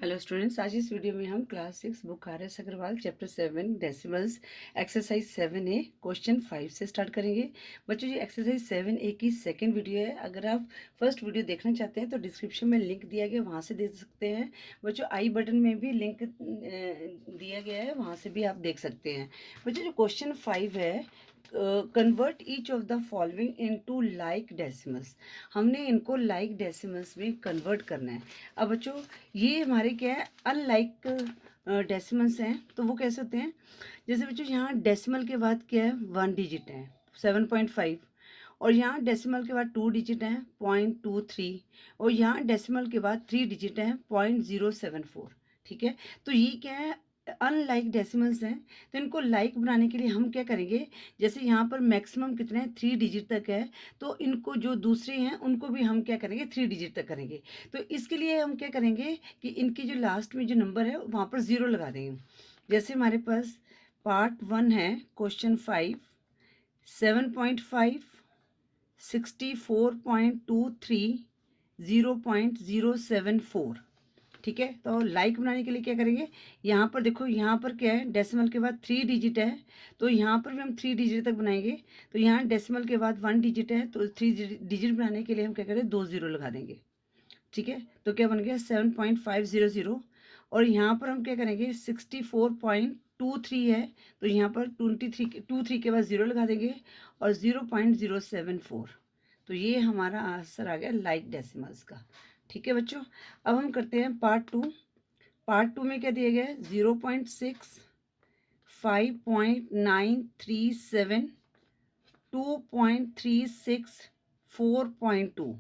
Hello students, आज इस video में हम class 6 book R S. Agarwal chapter 7 decimals exercise 7A question 5 से स्टार्ट करेंगे। बच्चों, ये एक्सरसाइज 7A की सेकंड वीडियो है। अगर आप फर्स्ट वीडियो देखना चाहते हैं तो डिस्क्रिप्शन में लिंक दिया गया, वहाँ से देख सकते हैं। बच्चों, आई बटन में भी लिंक दिया गया है, वहाँ से भी आप देख सकते हैं। बच्चों, जो क्वेश्चन 5 है, convert each of the following into like decimals. हमने इनको लाइक डेसिमल्स में कन्वर्ट करना है। अब बच्चों, ये हमारे क्या है, अनलाइक डेसिमल्स हैं, तो वो कैसे होते हैं। जैसे बच्चों, यहाँ डेसिमल के बाद क्या है, 1 डिजिट है 7.5, और यहाँ डेसिमल के बाद 2 डिजिट हैं 0.23, और यहाँ डेसिमल के बाद 3 डिजिट हैं 0.074। ठीक है, तो ये क्या है, अनलाइक डेसिमल्स हैं। तो इनको लाइक बनाने के लिए हम क्या करेंगे, जैसे यहाँ पर मैक्सिमम कितने हैं, 3 डिजिट तक है, तो इनको जो दूसरे हैं उनको भी हम क्या करेंगे, 3 डिजिट तक करेंगे। तो इसके लिए हम क्या करेंगे कि इनकी जो लास्ट में जो नंबर है वहाँ पर 0 लगा देंगे। जैसे हमारे पास पार्ट 1 है क्वेश्चन 5, 7.5, 64.23, 0.074। ठीक है, तो लाइक बनाने के लिए क्या करेंगे, यहाँ पर देखो, यहाँ पर क्या है, डेसिमल के बाद 3 डिजिट है, तो यहाँ पर भी हम 3 डिजिट तक बनाएंगे। तो यहाँ डेसिमल के बाद 1 डिजिट है, तो 3 डिजिट बनाने के लिए हम क्या करें, 2 जीरो लगा देंगे। ठीक है, तो क्या बन गया 7.500। और यहाँ पर हम क्या करेंगे, 64.23 है, तो यहाँ पर 23 के बाद 0 लगा देंगे, और 0.074। तो ये हमारा आंसर आ गया लाइक डेसिमल्स का। ठीक है बच्चों, अब हम करते हैं पार्ट 2। पार्ट 2 में क्या दिया गया है, 0.6, 5.937, 2.36, 4.2।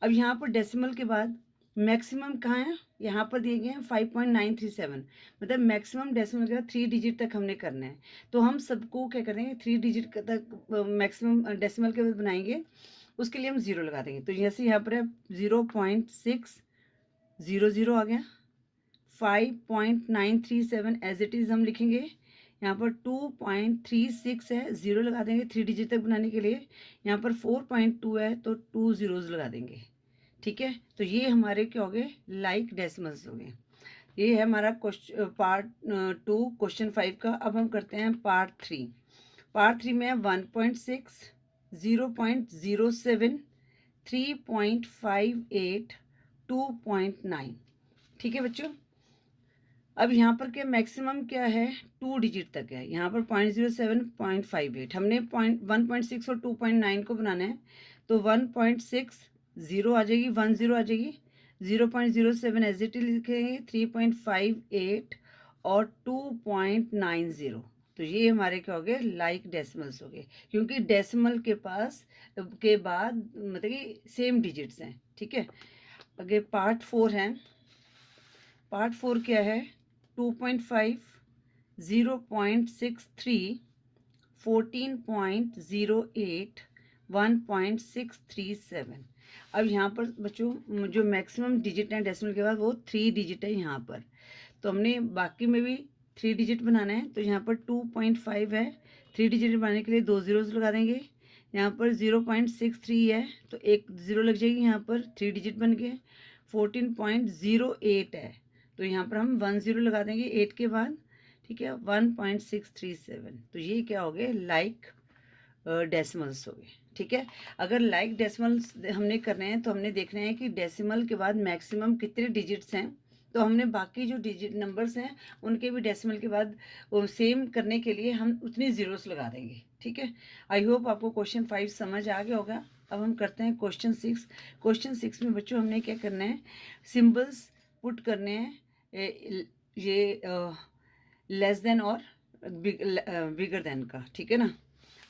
अब यहाँ पर डेसिमल के बाद मैक्सिमम कहाँ है, यहाँ पर दिए गए हैं 5.937, मतलब मैक्सिमम डेसिमल के बाद 3 डिजिट तक हमने करना है। तो हम सबको क्या करेंगे, 3 डिजिट तक मैक्सिमम डेसिमल के बाद बनाएंगे, उसके लिए हम 0 लगा देंगे। तो जैसे यहाँ पर है 0.600 आ गया, 5.937 एज इट इज़ हम लिखेंगे। यहाँ पर 2.36 है, 0 लगा देंगे 3 डिजिट तक बनाने के लिए। यहाँ पर 4.2 है, तो 2 जीरोज लगा देंगे। ठीक है, तो ये हमारे क्या हो गए, लाइक डेसिमल्स हो गए। ये है हमारा क्वेश्चन पार्ट 2 क्वेश्चन 5 का। अब हम करते हैं पार्ट 3। पार्ट 3 में 1.6, 0.07, 3.58, 2.9। ठीक है बच्चों, अब यहाँ पर क्या मैक्सिमम क्या है, 2 डिजिट तक है। यहाँ पर 0.07, 0.58, हमने 1.6 और 2.9 को बनाना है। तो 1.6 0 आ जाएगी, 10 आ जाएगी, 0.07 एज इट लिखेंगे, 3.58 और 2.90। तो ये हमारे क्या हो गए, लाइक डेसिमल्स हो गए, क्योंकि डेसिमल के पास के बाद मतलब कि सेम डिजिट्स हैं। ठीक है, आगे पार्ट 4 है। पार्ट 4 क्या है, 2.5, 0.63, 14.08, 1.637। अब यहाँ पर बच्चों जो मैक्सिमम डिजिट है डेसिमल के बाद वो 3 डिजिट है यहाँ पर। तो हमने बाकी में भी 3 डिजिट बनाना है। तो यहाँ पर 2.5 है, 3 डिजिट बनाने के लिए 2 जीरोज लगा देंगे। यहाँ पर 0.63 है, तो एक 0 लग जाएगी, यहाँ पर 3 डिजिट बन गए। 14.08 है, तो यहाँ पर हम 1 0 लगा देंगे 8 के बाद। ठीक है, 1.637। तो ये क्या हो गए, लाइक डेसिमल्स हो गए। ठीक है, अगर लाइक डेसिमल्स हमने करने हैं तो हमने देखना है कि डेसिमल के बाद मैक्सिमम कितने डिजिट्स हैं। तो हमने बाकी जो डिजिट नंबर्स हैं उनके भी डेसिमल के बाद सेम करने के लिए हम उतनी जीरोस लगा देंगे। ठीक है, आई होप आपको क्वेश्चन 5 समझ आ गया होगा। अब हम करते हैं क्वेश्चन 6। क्वेश्चन 6 में बच्चों हमने क्या करना है, सिंबल्स पुट करने हैं, ये लेस देन और बिगर देन का। ठीक है ना,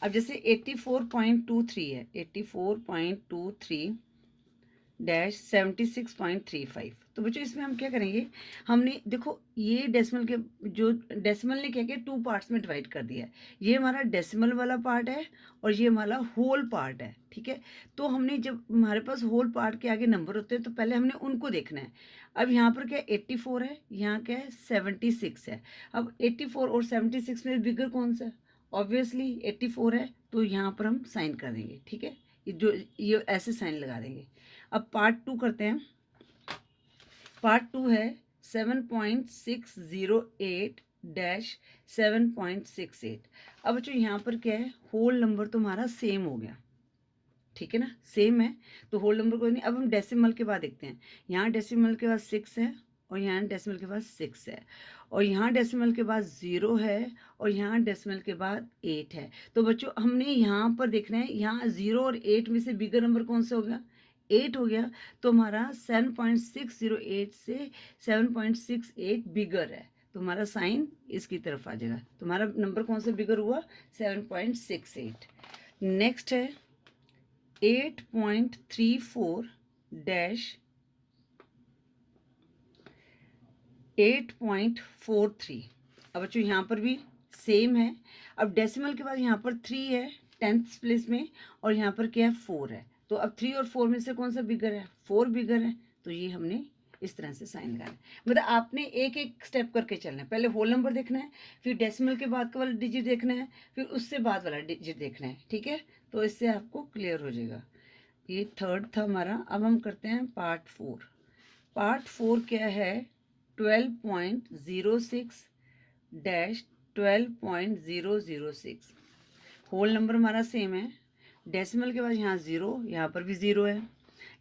अब जैसे 84.23 है, 84.23 डैश 76.35। तो बच्चों इसमें हम क्या करेंगे, हमने देखो ये डेसिमल के जो डेसिमल ने क्या किया, 2 पार्ट्स में डिवाइड कर दिया है। ये हमारा डेसिमल वाला पार्ट है और ये हमारा होल पार्ट है। ठीक है, तो हमने जब हमारे पास होल पार्ट के आगे नंबर होते हैं तो पहले हमने उनको देखना है। अब यहाँ पर क्या 84 है, यहाँ क्या है 76 है। अब 84 और 76 में बिगर कौन सा है, ऑब्वियसली 84 है, तो यहाँ पर हम साइन कर देंगे। ठीक है, ये ऐसे साइन लगा देंगे। अब पार्ट 2 करते हैं। पार्ट 2 है 7.608 डैश 7.68। अब बच्चों यहाँ पर क्या है, होल नंबर तो हमारा सेम हो गया, ठीक है ना, सेम है तो होल नंबर कोई नहीं। अब हम डेसिमल के बाद देखते हैं, यहाँ डेसिमल के बाद 6 है और यहाँ डेसिमल के बाद 6 है और यहाँ डेसिमल के बाद 0 है और यहाँ डेसिमल के बाद 8 है। तो बच्चों हमने यहाँ पर देखना है, यहाँ 0 और 8 में से बिगर नंबर कौन सा हो गया, 8 हो गया। तो हमारा 7.608 से 7.68 बिगर है, तो हमारा साइन इसकी तरफ आ जाएगा। तुम्हारा नंबर कौन सा बिगर हुआ, 7.68। नेक्स्ट है 8.34 डैश 8.43। अब बच्चों यहाँ पर भी सेम है। अब डेसिमल के बाद यहाँ पर 3 है 10th प्लेस में और यहाँ पर क्या है 4 है। तो अब 3 और 4 में से कौन सा बिगर है, 4 बिगर है। तो ये हमने इस तरह से साइन लगाना है। मतलब आपने एक एक स्टेप करके चलना है, पहले होल नंबर देखना है, फिर डेसिमल के बाद का वाला डिजिट देखना है, फिर उससे बाद वाला डिजिट देखना है, ठीक है। तो इससे आपको क्लियर हो जाएगा। ये थर्ड था हमारा। अब हम करते हैं पार्ट 4। पार्ट 4 क्या है, 12.06 डैश 12.006। होल नंबर हमारा सेम है, डेसिमल के बाद यहाँ 0, यहाँ पर भी 0 है,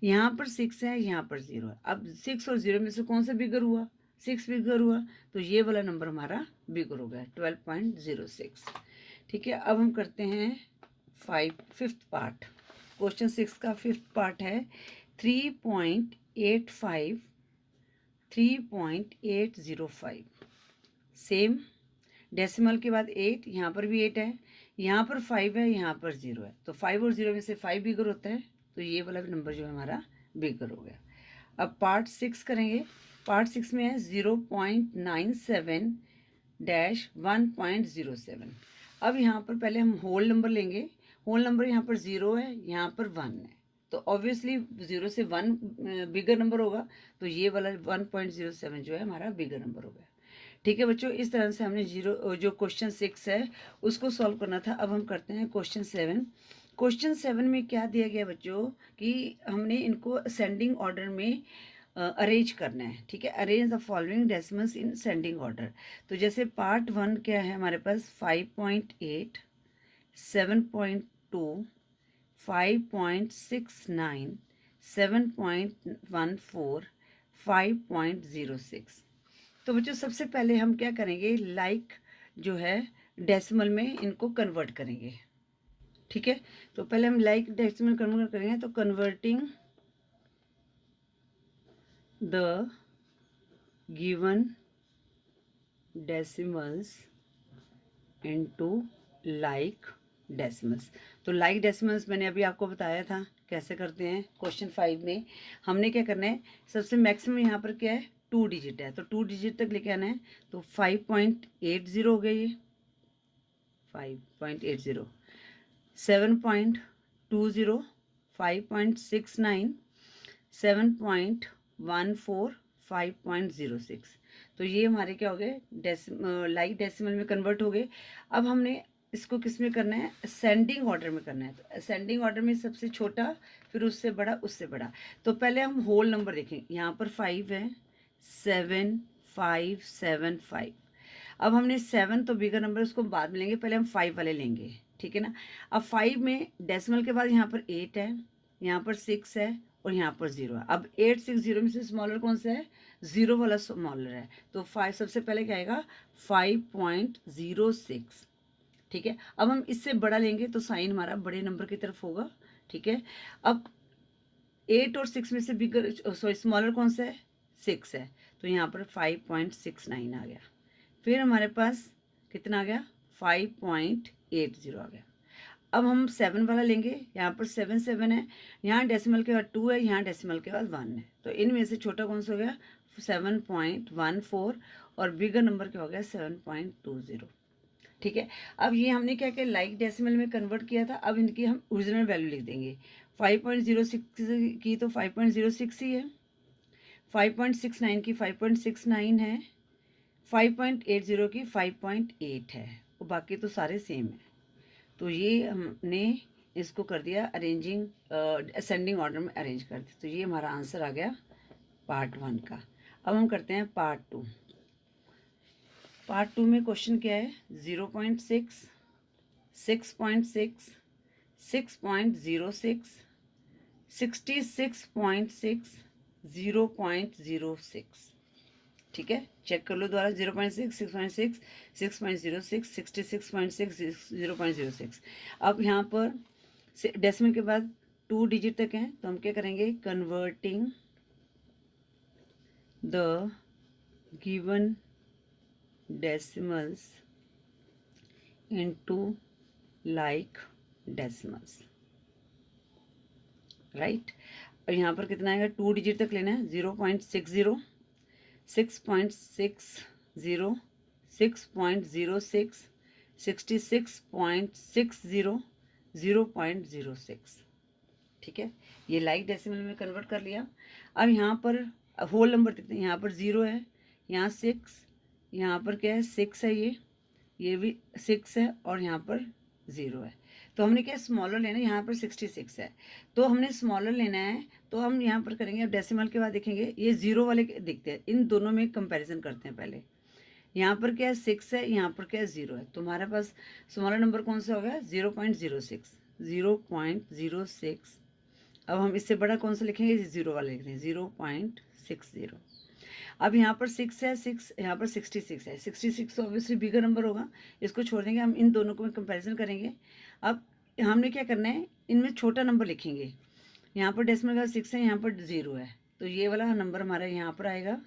यहाँ पर 6 है, यहाँ पर 0 है। अब 6 और 0 में से कौन सा बिगर हुआ, 6 बिगर हुआ। तो ये वाला नंबर हमारा बिगर हो गया 12.06, ठीक है। अब हम करते हैं फिफ्थ पार्ट। क्वेश्चन 6 का फिफ्थ पार्ट है 3.805। सेम, डेसिमल के बाद 8, यहाँ पर भी 8 है, यहाँ पर 5 है, यहाँ पर 0 है। तो 5 और 0 में से 5 बिगर होता है, तो ये वाला नंबर जो है हमारा बिगर हो गया। अब पार्ट 6 करेंगे। पार्ट 6 में है 0.97 डैश 1.07। अब यहाँ पर पहले हम होल नंबर लेंगे। होल नंबर यहाँ पर 0 है, यहाँ पर 1 है, तो ऑब्वियसली 0 से 1 बिगर नंबर होगा, तो ये वाला 1.07 जो है हमारा बिगर नंबर हो गया, ठीक है बच्चों। इस तरह से हमने जो क्वेश्चन 6 है उसको सॉल्व करना था। अब हम करते हैं क्वेश्चन 7। क्वेश्चन 7 में क्या दिया गया बच्चों कि हमने इनको असेंडिंग ऑर्डर में अरेंज करना है, ठीक है। Arrange the following decimals in ascending order. तो जैसे पार्ट 1 क्या है हमारे पास 5.8, 7.2, 5.69, 7.14, 5.06। तो बच्चों सबसे पहले हम क्या करेंगे, लाइक जो है डेसिमल में इनको कन्वर्ट करेंगे, ठीक है। तो पहले हम लाइक डेसिमल कन्वर्ट करेंगे, तो converting the given decimals into like decimals. तो लाइक डेसिमल्स मैंने अभी आपको बताया था कैसे करते हैं। क्वेश्चन 5 में हमने क्या करना है, सबसे मैक्सिमम यहाँ पर क्या है 2 डिजिट है, तो 2 डिजिट तक लेके आना है। तो 5.80 हो गया, ये 5.80, 7.20, 5.69, 7.14, 5.06। तो ये हमारे क्या हो गए, लाइक डेसिमल में कन्वर्ट हो गए। अब हमने इसको किस में करना है, असेंडिंग ऑर्डर में करना है। तो असेंडिंग ऑर्डर में सबसे छोटा, फिर उससे बड़ा, उससे बड़ा। तो पहले हम होल नंबर देखें, यहाँ पर 5 है, 7, 5, 7, 5। अब हमने 7 तो बिगर नंबर, उसको बाद में लेंगे, पहले हम 5 वाले लेंगे, ठीक है ना। अब 5 में डेसिमल के बाद यहाँ पर 8 है, यहाँ पर 6 है और यहाँ पर 0 है। अब 8, 6, 0 में से स्मॉलर कौन सा है, 0 वाला स्मॉलर है। तो 5 सबसे पहले क्या आएगा 5.06, ठीक है। अब हम इससे बड़ा लेंगे तो साइन हमारा बड़े नंबर की तरफ होगा, ठीक है। अब 8 और 6 में से बिगर स्मॉलर कौन सा है, 6 है, तो यहाँ पर 5.69 आ गया। फिर हमारे पास कितना आ गया, 5.80 आ गया। अब हम 7 वाला लेंगे, यहाँ पर 7, 7 है, यहाँ डेसिमल के बाद 2 है, यहाँ डेसिमल के बाद 1 है। तो इनमें से छोटा कौन सा हो गया 7.14 और बिगर नंबर क्या हो गया 7.20, ठीक है। अब ये हमने क्या किया, लाइक डेसिमल में कन्वर्ट किया था। अब इनकी हम ओरिजिनल वैल्यू लिख देंगे। 5.06 की तो 5.06 ही है, 5.69 की 5.69 है, 5.80 की 5.8 है, और बाकी तो सारे सेम है। तो ये हमने इसको कर दिया अरेंजिंग असेंडिंग ऑर्डर में अरेंज कर दिया। तो ये हमारा आंसर आ गया पार्ट 1 का। अब हम करते हैं पार्ट 2। पार्ट 2 में क्वेश्चन क्या है, 0.6, 6.6, 6.06, 66.6, 0.06। ठीक है, चेक कर लो दोबारा, 0.6, 6.6, 6.06, 66.6, 0.06। अब यहाँ पर डेसिमल के बाद 2 डिजिट तक हैं, तो हम क्या करेंगे, converting the given decimals into like decimals, right. और यहाँ पर कितना आएगा, 2 डिजिट तक लेना है, 0.60, 6.60, 6.06, 66.60, 0.06। ठीक है, ये लाइक डेसिमल में कन्वर्ट कर लिया। अब यहाँ पर होल नंबर देखते हैं, यहाँ पर 0 है, यहाँ 6, यहाँ पर क्या है 6 है, ये भी 6 है, और यहाँ पर 0 है। तो हमने क्या स्मॉलर लेना है, यहाँ पर 66 है, तो हमने स्मॉलर लेना है। तो हम यहाँ पर करेंगे, अब डेसिमल के बाद देखेंगे, ये 0 वाले देखते हैं, इन दोनों में कंपैरिजन करते हैं पहले। यहाँ पर क्या है 6 है, यहाँ पर क्या है 0 है, तो हमारे पास स्मॉलर नंबर कौन सा होगा, 0.06, 0.06। अब हम इससे बड़ा कौन सा लिखेंगे, 0 वाला लिखते हैं, 0.60। अब यहाँ पर 6 है, 6, यहाँ पर 66 है, 66 तो ऑब्वियसली बिगर नंबर होगा, इसको छोड़ देंगे, हम इन दोनों को कंपैरिजन करेंगे। अब हमने क्या करना है, इनमें छोटा नंबर लिखेंगे। यहाँ पर डेसिमल का 6 है, यहाँ पर 0 है, तो ये वाला नंबर हमारा यहाँ पर आएगा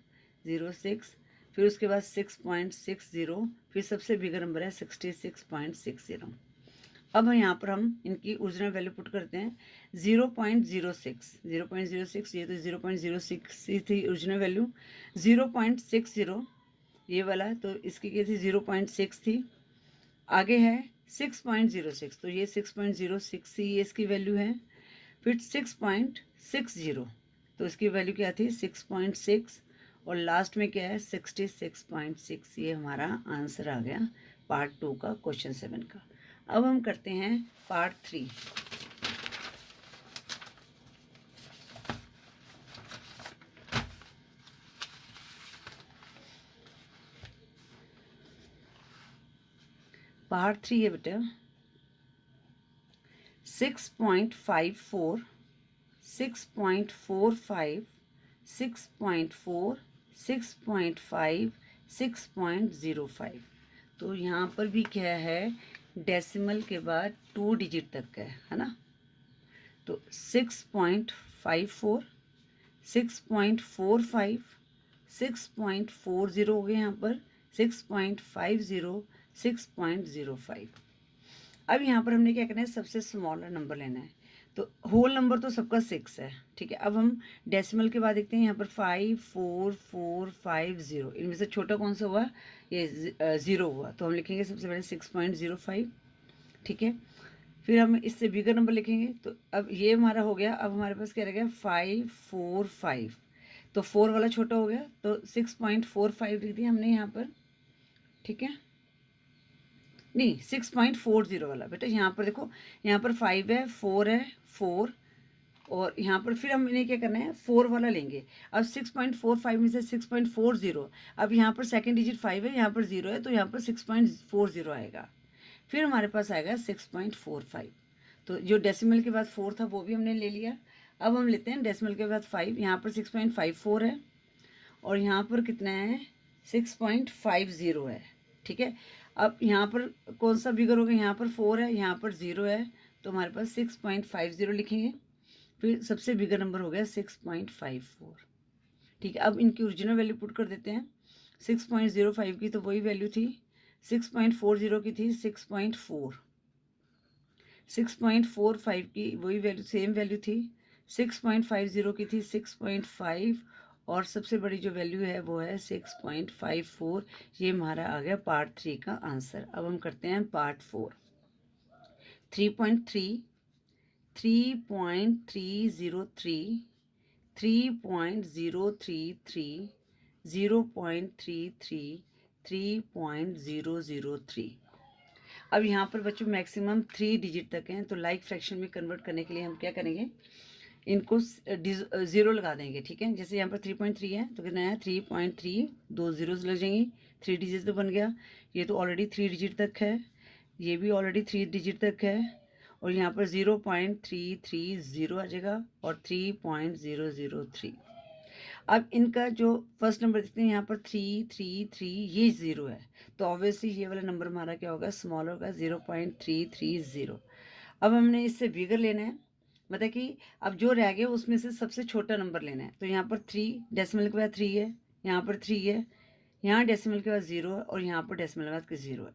06, फिर उसके बाद 6.60, फिर सबसे बिगर नंबर है 66.60। अब यहाँ पर हम इनकी ओरिजिनल वैल्यू पुट करते हैं, 0.06, 0.06, ये तो 0.06 ही थी ओरिजिनल वैल्यू, 0.60 ये वाला, तो इसकी क्या थी 0.6 थी। आगे है 6.06, तो ये 6.06 ही इसकी वैल्यू है। फिर 6.60, तो इसकी वैल्यू क्या थी 6.6, और लास्ट में क्या है 66.6। ये हमारा आंसर आ गया पार्ट 2 का, क्वेश्चन 7 का। अब हम करते हैं पार्ट 3। पार्ट 3 है बेटा 6.54, 6.45, 6.4, 6.5, 6.05। तो यहाँ पर भी क्या है, डेसिमल के बाद 2 डिजिट तक है ना। तो 6.54, 6.45, 6.40 हो गए यहाँ पर, 6.50, 6.05। अब यहाँ पर हमने क्या करना है, सबसे स्मॉलर नंबर लेना है। तो होल नंबर तो सबका 6 है, ठीक है। अब हम डेसिमल के बाद देखते हैं, यहाँ पर 54450, इनमें से छोटा कौन सा हुआ, ये 0 हुआ, तो हम लिखेंगे सबसे पहले 6.05। ठीक है, फिर हम इससे बिगर नंबर लिखेंगे, तो अब ये हमारा हो गया। अब हमारे पास क्या रह गया 545, तो 4 वाला छोटा हो गया, तो 6.45 लिख दिया हमने यहाँ पर। ठीक है, नहीं 6.40 वाला बेटा, यहाँ पर देखो, यहाँ पर 5 है, 4 है, 4, और यहाँ पर फिर हम इन्हें क्या करना है 4 वाला लेंगे। अब 6.45 में से 6.40, अब यहाँ पर सेकेंड डिजिट 5 है, यहाँ पर 0 है, तो यहाँ पर 6.40 आएगा। फिर हमारे पास आएगा 6.45, तो जो डेसिमल के बाद 4 था वो भी हमने ले लिया। अब हम लेते हैं डेसिमल के बाद 5, यहाँ पर 6.54 है, और यहाँ पर कितना है 6.50 है। ठीक है, अब यहाँ पर कौन सा बिगर होगा, यहाँ पर 4 है, यहाँ पर 0 है, तो हमारे पास 6.50 लिखेंगे। फिर सबसे बिगर नंबर हो गया 6.54। ठीक है, अब इनकी ओरिजिनल वैल्यू पुट कर देते हैं। 6.05 की तो वही वैल्यू थी, 6.40 की थी 6.4, 6.45 की वही वैल्यू, सेम वैल्यू थी, 6.50 की थी 6.5, और सबसे बड़ी जो वैल्यू है वो है 6.54। ये हमारा आ गया पार्ट 3 का आंसर। अब हम करते हैं पार्ट 4। 3.3, 3.303, 3.033, 0.33, 3.003। अब यहाँ पर बच्चों मैक्सिमम 3 डिजिट तक हैं, तो लाइक फ्रैक्शन में कन्वर्ट करने के लिए हम क्या करेंगे, इनको ज़ीरो लगा देंगे, ठीक है। जैसे यहाँ पर 3.3 है तो कितना है 3.3, 2 ज़ीरोज़ लग जाएंगी, 3 डिजिट तो बन गया। ये तो ऑलरेडी 3 डिजिट तक है, ये भी ऑलरेडी 3 डिजिट तक है, और यहाँ पर 0.330 आ जाएगा और 3.003। अब इनका जो फर्स्ट नंबर देखते हैं यहाँ पर 333, ये 0 है, तो ऑब्वियसली ये वाला नंबर हमारा क्या होगा, स्मॉल होगा, 0.330। अब हमने इससे बिगर लेना है, मतलब कि अब जो रह गया उसमें से सबसे छोटा नंबर लेना है। तो यहाँ पर 3 डेसिमल के बाद 3 है, यहाँ पर 3 है, यहाँ डेसिमल के बाद 0 है, और यहाँ पर डेसिमल के बाद 0 है।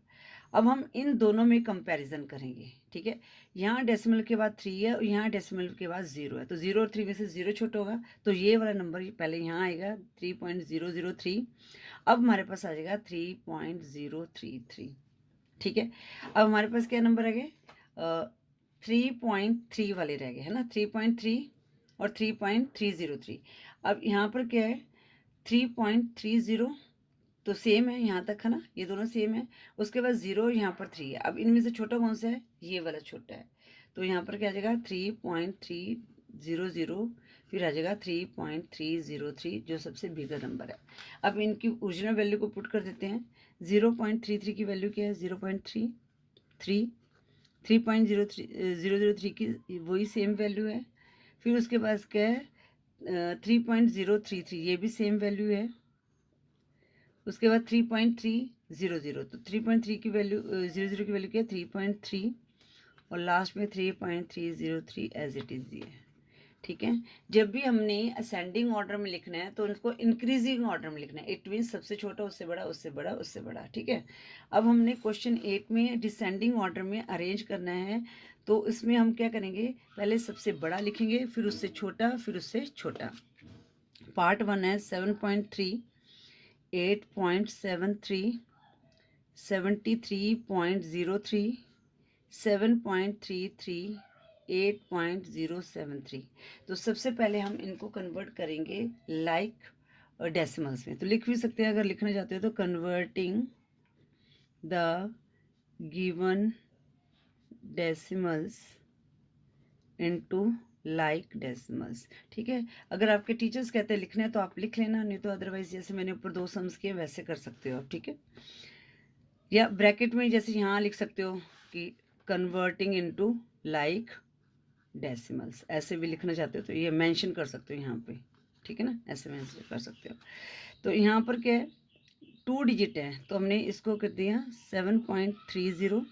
अब हम इन दोनों में कंपैरिजन करेंगे, ठीक है। यहाँ डेसिमल के बाद 3 है और यहाँ डेसिमल के बाद 0 है, तो 0 और 3 में से 0 छोटा होगा, तो ये वाला नंबर पहले यहाँ आएगा 3.003। अब हमारे पास आ जाएगा 3.033, ठीक है। अब हमारे पास क्या नंबर आ गए, 3.3 वाले रह गए, है ना, 3.3 और 3.303। अब यहाँ पर क्या है 3.30, तो सेम है यहाँ तक, है ना, ये दोनों सेम है। उसके बाद 0 यहाँ पर 3 है। अब इनमें से छोटा कौन सा है, ये वाला छोटा है, तो यहाँ पर क्या आ जाएगा 3.300, फिर आ जाएगा 3.303 जो सबसे बिगर नंबर है। अब इनकी ओरिजिनल वैल्यू को पुट कर देते हैं। 0.33 की वैल्यू क्या है 0.33, 3.003 की वही सेम वैल्यू है। फिर उसके बाद क्या है 3.033, ये भी सेम वैल्यू है। उसके बाद 3.300, तो 3.3 की वैल्यू 00 की वैल्यू क्या है 3.3, और लास्ट में 3.303 एज इट इज़ ये, ठीक है। जब भी हमने असेंडिंग ऑर्डर में लिखना है तो उनको इंक्रीजिंग ऑर्डर में लिखना है, इट मीन सबसे छोटा उससे बड़ा, उससे बड़ा, उससे बड़ा, ठीक है। अब हमने क्वेश्चन 8 में डिसेंडिंग ऑर्डर में अरेंज करना है, तो इसमें हम क्या करेंगे, पहले सबसे बड़ा लिखेंगे, फिर उससे छोटा, फिर उससे छोटा। पार्ट 1 है 7.3, 8.73, 73.03, 7.33, 8.073। तो सबसे पहले हम इनको कन्वर्ट करेंगे लाइक और डेसिमल्स में। तो लिख भी सकते हैं अगर लिखना चाहते हो तो, converting the given decimals into like decimals, ठीक है। अगर आपके टीचर्स कहते हैं लिखना है तो आप लिख लेना, नहीं तो अदरवाइज जैसे मैंने ऊपर 2 सम्स किए वैसे कर सकते हो आप, ठीक है। या ब्रैकेट में जैसे यहाँ लिख सकते हो कि कन्वर्टिंग इनटू लाइक डेसिमल्स, ऐसे भी लिखना चाहते हो तो ये मेंशन कर सकते हो यहाँ पे, ठीक है ना, ऐसे मेंशन कर सकते हो। तो यहाँ पर क्या है 2 डिजिट है, तो हमने इसको कर दिया 7.30,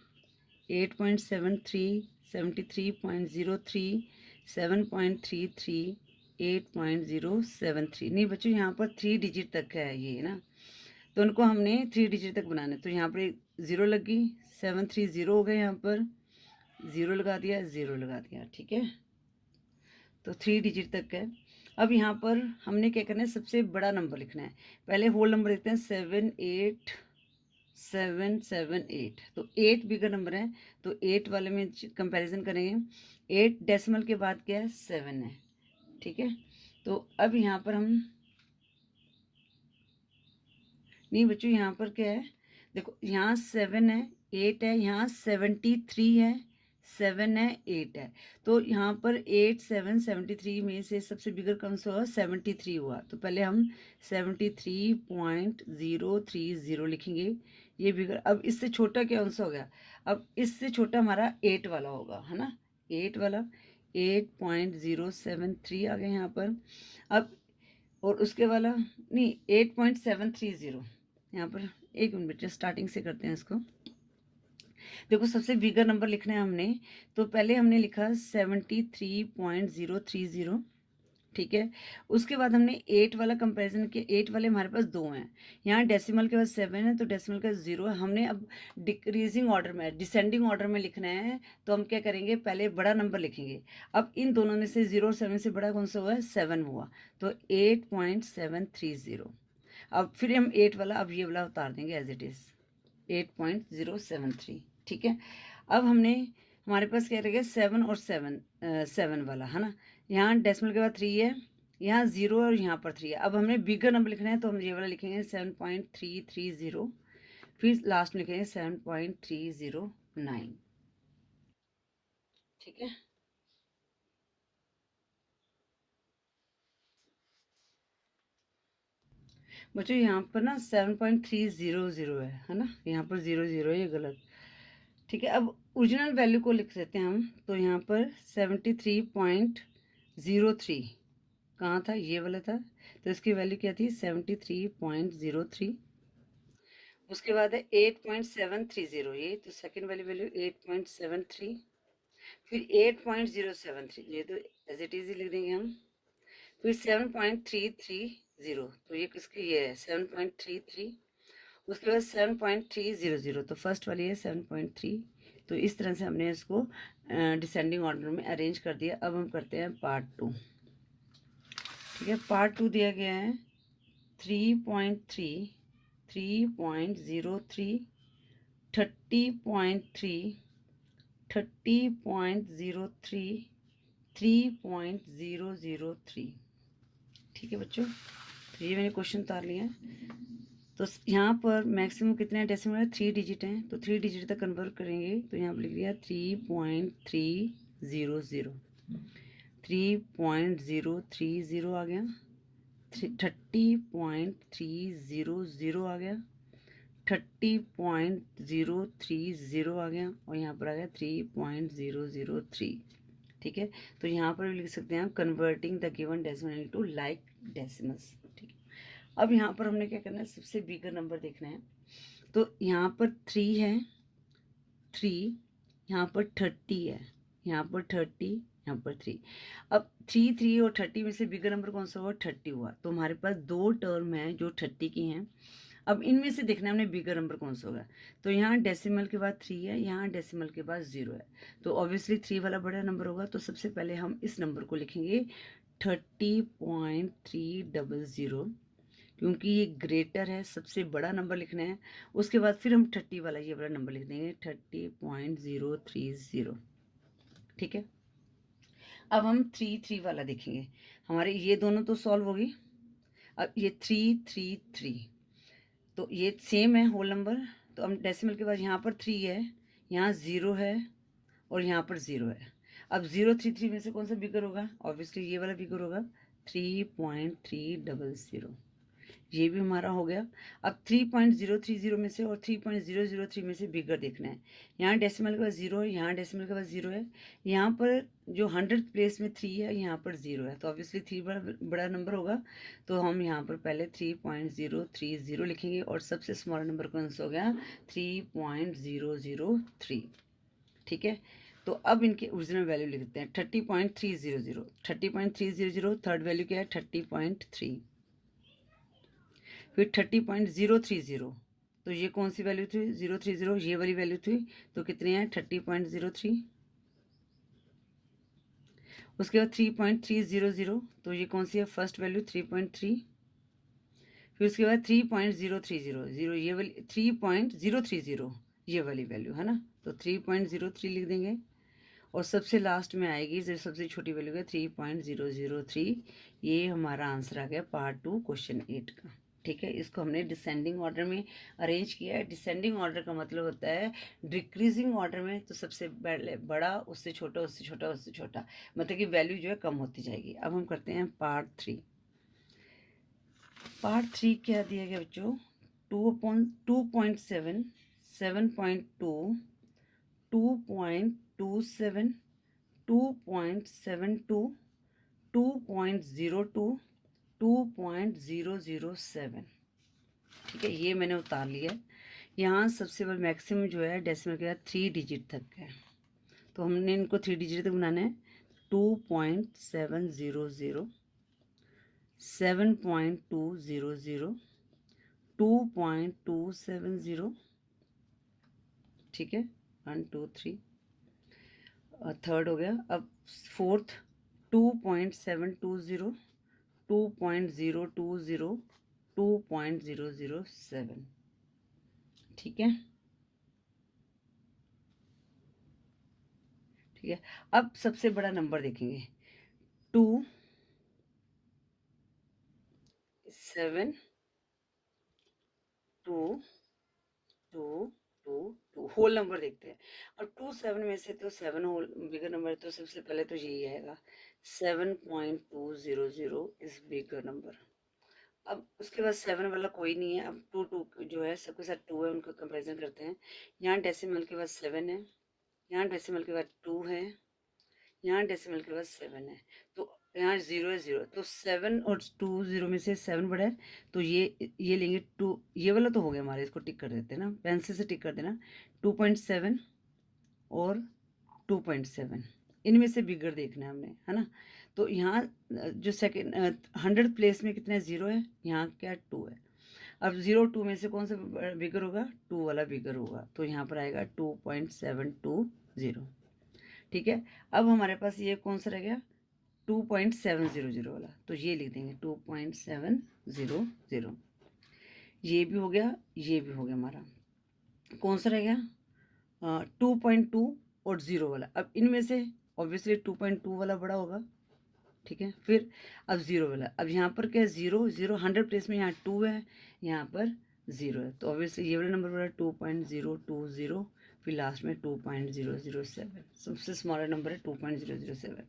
8.73, 73.03, 7.33, 8.073। नहीं बच्चों यहाँ पर 3 डिजिट तक है ये ना, तो उनको हमने 3 डिजिट तक बनाना है। तो यहाँ पर 0 लग गई, 730 हो गए, यहाँ पर 0 लगा दिया, 0 लगा दिया, ठीक है। तो 3 डिजिट तक है। अब यहाँ पर हमने क्या करना है, सबसे बड़ा नंबर लिखना है। पहले होल नंबर लिखते हैं 78778, तो 8 बिगर नंबर है, तो 8 वाले में कंपैरिजन करेंगे। 8 डेसिमल के बाद क्या है 7 है, ठीक है। तो अब यहाँ पर हम, नहीं बच्चों यहाँ पर क्या है, देखो यहाँ 7 है, 8 है, यहाँ 73 है, 7 है, 8 है, तो यहाँ पर 8 7 73 में से सबसे बिगर कौन सा हुआ 73 हुआ, तो पहले हम 73.030 लिखेंगे, ये बिगर। अब इससे छोटा क्या सा हो गया, अब इससे छोटा हमारा 8 वाला होगा, है ना, 8 वाला 8.073 आ गया यहाँ पर। अब और उसके वाला नहीं 8.730, यहाँ पर एक मिनट बेटा स्टार्टिंग से करते हैं इसको। देखो सबसे बिगर नंबर लिखना है हमने, तो पहले हमने लिखा 73.030, ठीक है। उसके बाद हमने 8 वाला कंपैरिजन किया, 8 वाले हमारे पास 2 हैं, यहाँ डेसिमल के बाद 7 है, तो डेसिमल का 0 है। हमने अब डिक्रीजिंग ऑर्डर में, डिसेंडिंग ऑर्डर में लिखना है, तो हम क्या करेंगे, पहले बड़ा नंबर लिखेंगे। अब इन दोनों में से 0 और 7 से बड़ा कौन सा हुआ है 7 हुआ, तो 8.730। अब फिर हम 8 वाला, अब ये वाला उतार देंगे एज इट इज़ 8.073, ठीक है। अब हमने, हमारे पास क्या रहेगा 7 और 7 वाला, है ना, यहाँ डेसिमल के बाद 3 है, यहाँ 0 और यहाँ पर 3 है। अब हमने बिगर नंबर लिखना है, तो हम ये वाला लिखेंगे 7.330, फिर लास्ट में लिखेंगे 7.309, ठीक है। बच्चों यहाँ पर ना 7.300 है ना, यहाँ पर 00 है, ये गलत। ठीक है, अब ओरिजिनल वैल्यू को लिख देते हैं हम। तो यहाँ पर 73.03 कहाँ था, ये वाला था, तो इसकी वैल्यू क्या थी 73.03। उसके बाद है 8.730, ये तो सेकंड वाली वैल्यू 8.73। फिर 8.073, ये तो एज इट इज लिख देंगे हम। फिर 7.330, तो ये किसकी, ये है 7.33। उसके बाद 7.300, तो फर्स्ट वाली है 7.3। तो इस तरह से हमने इसको डिसेंडिंग ऑर्डर में अरेंज कर दिया। अब हम करते हैं पार्ट 2। ठीक है, पार्ट 2 दिया गया है 3.3, 3.03, 30.3, 30.03, 3.003। ठीक है बच्चों, तो ये मैंने क्वेश्चन उतार लिया है। तो यहाँ पर मैक्सिमम कितने डेसिमल है, 3 डिजिट हैं, तो 3 डिजिट तक कन्वर्ट करेंगे। तो यहाँ पर लिख दिया 3.300, 3.030 आ गया, 30.300 आ गया, 30.030 आ गया, और यहाँ पर आ गया 3.003। ठीक है, तो यहाँ पर भी लिख सकते हैं हम converting the given decimal into like decimals. ठीक है, अब यहाँ पर हमने क्या करना है, सबसे बिगर नंबर देखना है। तो यहाँ पर 3 है, 3, यहाँ पर 30 है, यहाँ पर 30, यहाँ पर 3। अब 3 और 30 में से बिगर नंबर कौन सा हुआ, 30 हुआ। तो हमारे पास 2 टर्म हैं जो 30 की हैं। अब इनमें से देखना है हमने बिगर नंबर कौन सा होगा। तो यहाँ डेसिमल के बाद 3 है, यहाँ डेसिमल के बाद 0 है, तो ऑब्वियसली 3 वाला बड़ा नंबर होगा। तो सबसे पहले हम इस नंबर को लिखेंगे 30.300, क्योंकि ये ग्रेटर है, सबसे बड़ा नंबर लिखना है। उसके बाद फिर हम 30 वाला ये वाला नंबर लिख देंगे 30.030। ठीक है, अब हम 3 वाला देखेंगे। हमारे ये दोनों तो सॉल्व होगी। अब ये 333, तो ये सेम है होल नंबर। तो हम डेसिमल के बाद यहाँ पर 3 है, यहाँ 0 है, और यहाँ पर 0 है। अब 033 में से कौन सा बिगर होगा, ऑब्वियसली ये वाला बिगर होगा, 3.300। ये भी हमारा हो गया। अब 3.030 में से और 3.003 में से बिगर देखना है। यहाँ डेसिमल के बाद 0 है, यहाँ डेसिमल के बाद 0 है, यहाँ पर जो 100th प्लेस में 3 है, यहाँ पर 0 है, तो ऑब्वियसली 3 बड़ा नंबर होगा। तो हम यहाँ पर पहले 3.030 लिखेंगे, और सबसे स्मॉल नंबर कौन सा हो गया, 3.003। ठीक है, तो अब इनके ओरिजिनल वैल्यू लिखते हैं 30.300। 30.300 थर्ड वैल्यू क्या है, 30.3। फिर 30.030, तो ये कौन सी वैल्यू थी, 030, ये वाली वैल्यू थी। तो कितने हैं, 30.03। उसके बाद 3.300, तो ये कौन सी है, फर्स्ट वैल्यू 3.3। फिर उसके बाद 3.030, ये वाली 3.030, ये वाली वैल्यू है ना, तो 3.03 लिख देंगे। और सबसे लास्ट में आएगी जो सबसे छोटी वैल्यू है 3.003। ये हमारा आंसर आ गया पार्ट 2 क्वेश्चन 8 का। ठीक है, इसको हमने डिसेंडिंग ऑर्डर में अरेंज किया है। डिसेंडिंग ऑर्डर का मतलब होता है डिक्रीजिंग ऑर्डर में, तो सबसे बड़ा, उससे छोटा, उससे छोटा, उससे छोटा, मतलब कि वैल्यू जो है कम होती जाएगी। अब हम करते हैं पार्ट 3। पार्ट 3 क्या दिया गया बच्चों, 2.7, 7.2, 2.27, 2.72, 2.02, 2.007। ठीक है, ये मैंने उतार लिया है। यहाँ सबसे बड़ा मैक्सिमम जो है डेसिमल के बाद 3 डिजिट तक है, तो हमने इनको 3 डिजिट तक बनाना है। 2.700, 7.200, 2.270। ठीक है, 1 2 3, थर्ड हो गया। अब फोर्थ 2.720, 2.020, 2.007। ठीक है, ठीक है। अब सबसे बड़ा नंबर देखेंगे, 2 7 2 2 2 2 होल नंबर देखते हैं। और 2 7 में से तो 7 होल बिगर नंबर, तो सबसे पहले तो यही आएगा 7.200 इज बिगर नंबर। अब उसके बाद 7 वाला कोई नहीं है, अब 2 जो है सबके साथ 2 है, उनका कंपैरिजन करते हैं। यहाँ डेसिमल के बाद 7 है, यहाँ डेसिमल के बाद 2 है, यहाँ डेसिमल के बाद 7 है, तो यहाँ 0 है 0, तो 7 और 2 0 में से 7 बड़ा है, तो ये लेंगे 2, ये वाला तो हो गया हमारे, इसको टिक कर देते हैं ना, पेंसिल से टिक कर देना। 2.7 और 2.7 इनमें से बिगर देखना है हमने, है ना। तो यहाँ जो सेकेंड 100th प्लेस में कितना है, 0 है, यहाँ क्या 2 है। अब 0 2 में से कौन सा बिगर होगा, 2 वाला बिगर होगा, तो यहाँ पर आएगा 2.720। ठीक है, अब हमारे पास ये कौन सा रह गया, 2.700 वाला, तो ये लिख देंगे 2.700। ये भी हो गया, ये भी हो गया हमारा। कौन सा रह गया, 2.2 और 0 वाला। अब इनमें से ऑब्वियसली 2.2 वाला बड़ा होगा, ठीक है। फिर अब 0 वाला, अब यहाँ पर क्या है, 0 0, 100 प्लेस में यहाँ 2 है, यहाँ पर 0 है, तो ऑब्वियसली ये वाला नंबर बड़ा 2.020, फिर लास्ट में 2.007, सबसे स्मॉलर नंबर है 2.007।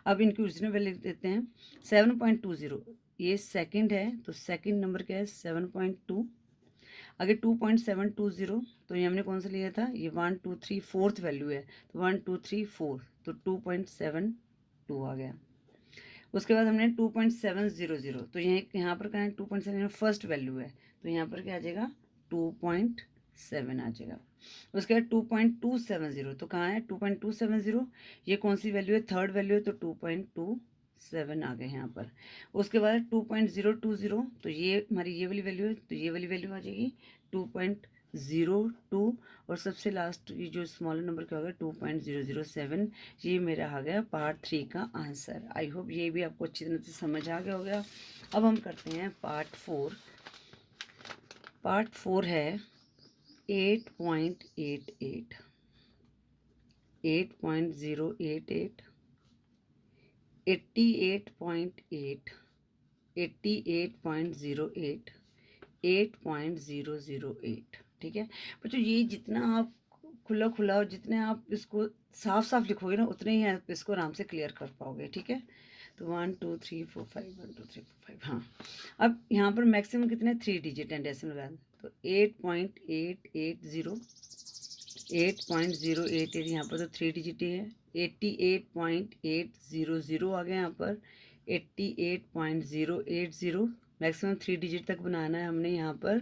अब इनकी ओरिजिनल वैल्यू लिख देते हैं 7.20, ये सेकंड है, तो सेकंड नंबर क्या है 7.2। अगर 2.720, तो ये हमने कौन सा लिया था, ये 1 2 3 4th वैल्यू है, तो 1 2 3 4, तो 2.72 आ गया। उसके बाद हमने 2.700, तो यहाँ पर कहाँ है 2.7 फर्स्ट वैल्यू है, तो यहाँ पर क्या आ जाएगा 2.7 आ जाएगा। उसके बाद 2.270, तो कहाँ है 2.270, ये कौन सी वैल्यू है, थर्ड वैल्यू है, तो 2.27 आ गए यहाँ पर। उसके बाद 2.020, तो ये हमारी ये वाली वैल्यू है, तो ये वाली वैल्यू आ जाएगी 2.02, और सबसे लास्ट ये जो स्मॉलर नंबर क्या होगा 2.007। ये मेरा आ गया पार्ट 3 का आंसर। आई होप ये भी आपको अच्छी तरह से समझ आ गया होगा। अब हम करते हैं पार्ट 4। पार्ट 4 है 8.88, 8.088, 88.8, 88.08, 8.008। ठीक है बच्चों, ये जितना आप खुला खुला और जितने आप इसको साफ साफ लिखोगे ना, उतने ही आप इसको आराम से क्लियर कर पाओगे। ठीक है, तो 1 2 3 4 5, 1 2 3 4 5। हाँ, अब यहाँ पर मैक्सिमम कितने 3 डिजिट हैं डेसिमल वैल्यू, तो 8.880, 8.088, यहाँ पर तो 3 डिजिट ही है। 88.800 आ गया यहाँ पर, 88.080, मैक्सिमम 3 डिजिट तक बनाना है हमने यहाँ पर,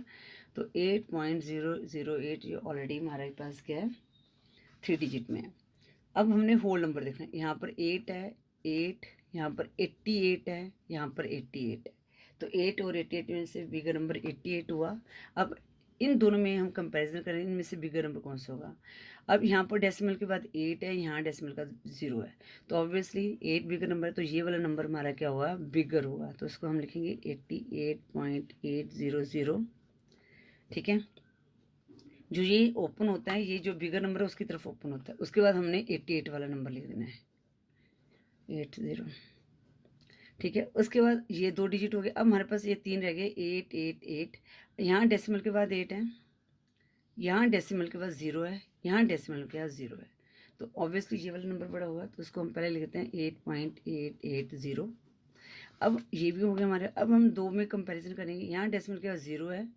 तो 8.008 ये ऑलरेडी हमारे पास क्या है 3 डिजिट में है। अब हमने होल नंबर देखना है, यहाँ पर 8 है, 8, यहाँ पर 88 है, यहाँ पर 88 है, तो 8 और 88 में से बिगर नंबर 88 हुआ। अब इन दोनों में हम कंपैरिजन करें, इनमें से बिगर नंबर कौन सा होगा। अब यहाँ पर डेसिमल के बाद 8 है, यहाँ डेसिमल का 0 है, तो ऑब्वियसली 8 बिगर नंबर है, तो ये वाला नंबर हमारा क्या हुआ बिगर होगा, तो इसको हम लिखेंगे 88.800। ठीक है, जो ये ओपन होता है, ये जो बिगर नंबर है उसकी तरफ ओपन होता है। उसके बाद हमने 88 वाला नंबर लिख देना है 80। ठीक है, उसके बाद ये 2 डिजिट हो गए। अब हमारे पास ये 3 रह गए 888, यहाँ डेसिमल के बाद 8 है, यहाँ डेसिमल के बाद 0 है, यहाँ डेसिमल के बाद 0 है, तो ऑब्वियसली ये वाला नंबर बड़ा होगा, तो उसको हम पहले लिखते हैं 8.880। अब ये भी हो गया हमारे। अब हम 2 में कंपैरिजन करेंगे, यहाँ डेसिमल के बाद 0 है,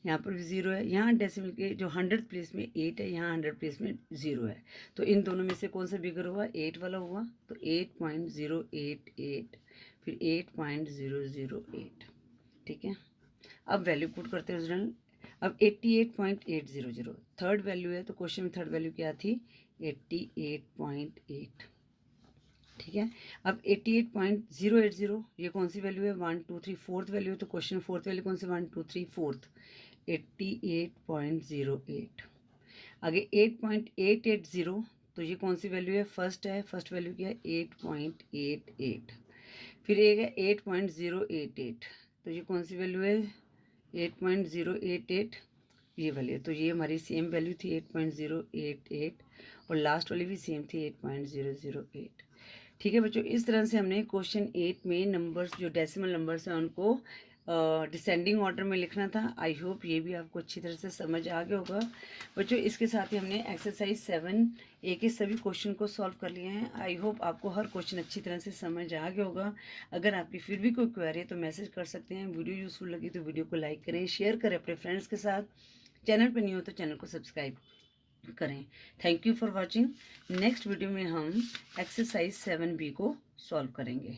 यहाँ पर भी 0 है, यहाँ डेसिमल के जो 100th प्लेस में 8 है, यहाँ 100 प्लेस में 0 है, तो इन दोनों में से कौन सा बिगर हुआ 8 वाला हुआ, तो 8.088, फिर 8.008। ठीक है, अब वैल्यू पुट करते हैं ओरिजिनल। अब 88.800 थर्ड वैल्यू है, तो क्वेश्चन में थर्ड वैल्यू क्या थी 88.8। ठीक है, अब 88.080 ये कौन सी वैल्यू है 1 2 3 फोर्थ वैल्यू है, तो क्वेश्चन फोर्थ वैल्यू कौन सी 1 2 3 फोर्थ 88.08। आगे 8.880, तो ये कौन सी वैल्यू है फर्स्ट है, फर्स्ट वैल्यू क्या है 8.88। फिर एक है 8.088, तो ये कौन सी वैल्यू है 8.088, ये वैल्यू, तो ये हमारी सेम वैल्यू थी 8.088, और लास्ट वाली भी सेम थी 8.008। ठीक है बच्चों, इस तरह से हमने क्वेश्चन 8 में नंबर्स जो डेसिमल नंबर्स हैं उनको डिसेंडिंग ऑर्डर में लिखना था। आई होप ये भी आपको अच्छी तरह से समझ आ गया होगा बच्चों। इसके साथ ही हमने एक्सरसाइज 7A के सभी क्वेश्चन को सॉल्व कर लिए हैं। आई होप आपको हर क्वेश्चन अच्छी तरह से समझ आ गया होगा। अगर आपकी फिर भी कोई क्वेरी है तो मैसेज कर सकते हैं। वीडियो यूज़फुल लगी तो वीडियो को लाइक करें, शेयर करें अपने फ्रेंड्स के साथ। चैनल पर नहीं हो तो चैनल को सब्सक्राइब करें। Thank you for watching. Next video में हम एक्सरसाइज 7B को सॉल्व करेंगे।